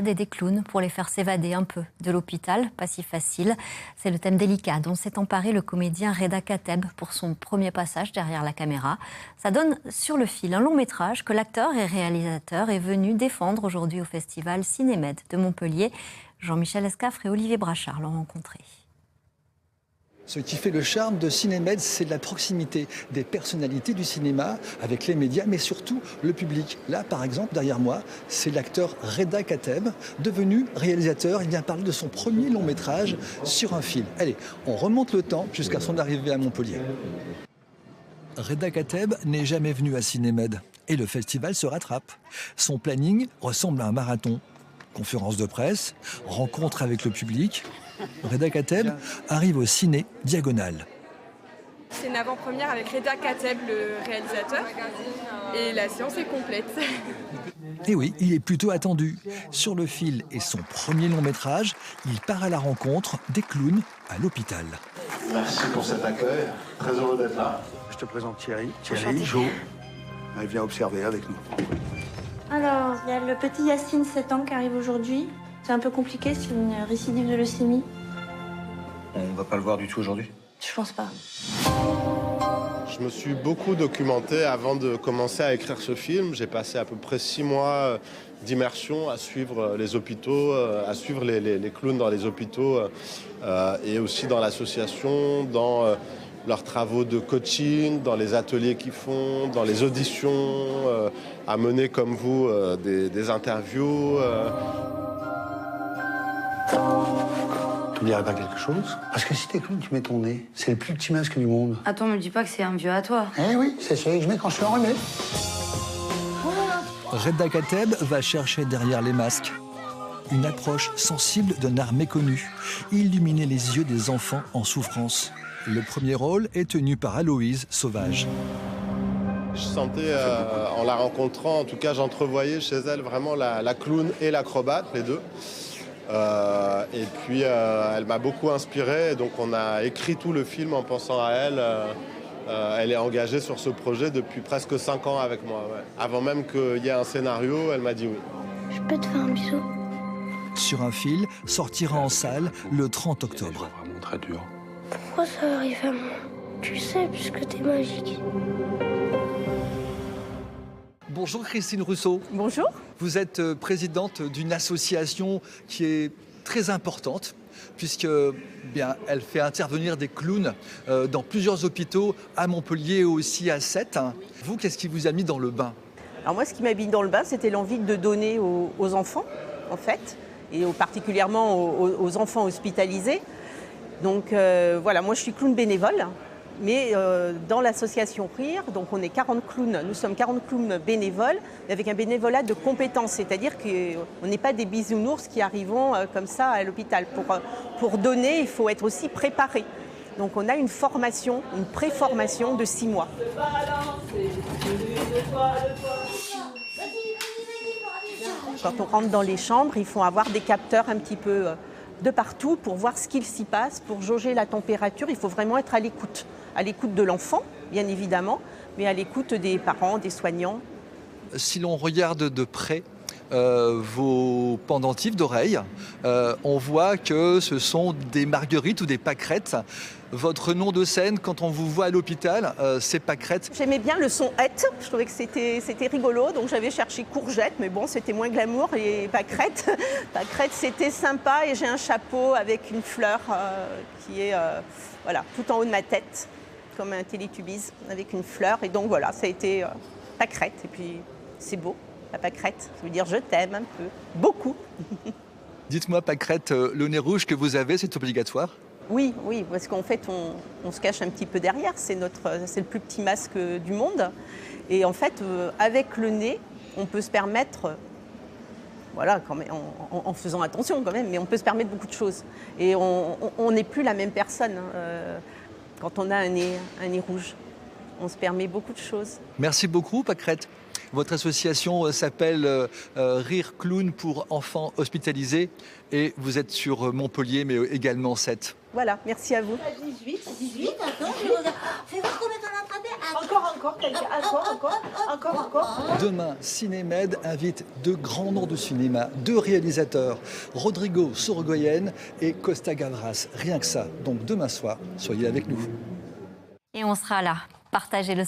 malades et des clowns pour les faire s'évader un peu de l'hôpital. Pas si facile. C'est le thème délicat dont s'est emparé le comédien Reda Kateb pour son premier passage derrière la caméra. Ça donne sur le fil un long métrage que l'acteur et réalisateur est venu défendre aujourd'hui au festival Cinémed de Montpellier. Jean-Michel Escafre et Olivier Brachard l'ont rencontré. Ce qui fait le charme de Cinémed, c'est la proximité des personnalités du cinéma avec les médias, mais surtout le public. Là, par exemple, derrière moi, c'est l'acteur Reda Kateb, devenu réalisateur. Il vient parler de son premier long métrage sur un film. Allez, on remonte le temps jusqu'à son arrivée à Montpellier. Reda Kateb n'est jamais venu à Cinémed et le festival se rattrape. Son planning ressemble à un marathon. Conférences de presse, rencontres avec le public. Reda Kateb arrive au ciné Diagonale. C'est une avant-première avec Reda Kateb, le réalisateur, et la séance est complète. Et oui, il est plutôt attendu. Sur le fil et son premier long métrage, il part à la rencontre des clowns à l'hôpital. Merci pour cet accueil, très heureux d'être là. Je te présente Thierry. Thierry, Jo. Elle vient observer avec nous. Alors, il y a le petit Yacine, 7 ans, qui arrive aujourd'hui. C'est un peu compliqué, c'est une récidive de leucémie. On va pas le voir du tout aujourd'hui? Je pense pas. Je me suis beaucoup documenté avant de commencer à écrire ce film. J'ai passé à peu près 6 mois d'immersion à suivre les hôpitaux, à suivre les clowns dans les hôpitaux et aussi dans l'association, dans leurs travaux de coaching, dans les ateliers qu'ils font, dans les auditions, à mener comme vous des interviews. Tu dirais pas quelque chose? Parce que si t'es clown, tu mets ton nez. C'est le plus petit masque du monde. Attends, me dis pas que c'est un vieux à toi. Eh oui, c'est celui que je mets quand je suis enrhumé. Reda Kateb va chercher derrière les masques une approche sensible d'un art méconnu, illuminer les yeux des enfants en souffrance. Le premier rôle est tenu par Aloïse Sauvage. Je sentais, en la rencontrant, en tout cas j'entrevoyais chez elle vraiment la clown et l'acrobate, les deux. Et puis elle m'a beaucoup inspiré, donc on a écrit tout le film en pensant à elle. Elle est engagée sur ce projet depuis presque 5 ans avec moi. Ouais. Avant même qu'il y ait un scénario, elle m'a dit oui. Je peux te faire un bisou? Sur un fil sortira en salle le 30 octobre. C'est vraiment très dur. Pourquoi ça arrive à moi? Tu sais, puisque t'es magique. Bonjour Christine Rousseau. Bonjour. Vous êtes présidente d'une association qui est très importante puisque bien, elle fait intervenir des clowns dans plusieurs hôpitaux à Montpellier et aussi à Sète. Vous, qu'est-ce qui vous a mis dans le bain? Alors moi, ce qui m'a mis dans le bain, c'était l'envie de donner aux enfants, en fait, et particulièrement aux enfants hospitalisés. Donc voilà, moi je suis clown bénévole. Mais dans l'association RIR, donc on est 40 clowns, nous sommes 40 clowns bénévoles, avec un bénévolat de compétences, c'est-à-dire qu'on n'est pas des bisounours qui arrivons comme ça à l'hôpital. Pour donner, il faut être aussi préparé. Donc on a une formation, une pré-formation de 6 mois. Quand on rentre dans les chambres, il faut avoir des capteurs un petit peu de partout pour voir ce qu'il s'y passe, pour jauger la température. Il faut vraiment être à l'écoute de l'enfant, bien évidemment, mais à l'écoute des parents, des soignants. Si l'on regarde de près vos pendentifs d'oreilles, on voit que ce sont des marguerites ou des pâquerettes. Votre nom de scène, quand on vous voit à l'hôpital, c'est pâquerette. J'aimais bien le son « et », je trouvais que c'était rigolo, donc j'avais cherché courgette, mais bon, c'était moins glamour, et pâquerette. Pâquerette, c'était sympa, et j'ai un chapeau avec une fleur qui est voilà, tout en haut de ma tête, comme un Télétubbies, avec une fleur, et donc voilà, ça a été pâquerette, et puis c'est beau, la pâquerette, ça veut dire je t'aime un peu, beaucoup. Dites-moi, pâquerette, le nez rouge que vous avez, c'est obligatoire? Oui, parce qu'en fait, on se cache un petit peu derrière. C'est le plus petit masque du monde. Et en fait, avec le nez, on peut se permettre, voilà, quand même, en faisant attention quand même, mais on peut se permettre beaucoup de choses. Et on n'est plus la même personne quand on a un nez rouge. On se permet beaucoup de choses. Merci beaucoup, pâquerette. Votre association s'appelle Rire Clown pour enfants hospitalisés et vous êtes sur Montpellier, mais également Sète. Voilà, merci à vous. 18, attends, je regarde. Fais voir combien t'en as attrapé. Encore, quelqu'un. Encore. Demain, Cinémed invite deux grands noms du cinéma, deux réalisateurs, Rodrigo Sorogoyen et Costa Gavras. Rien que ça. Donc demain soir, soyez avec nous. Et on sera là. Partagez le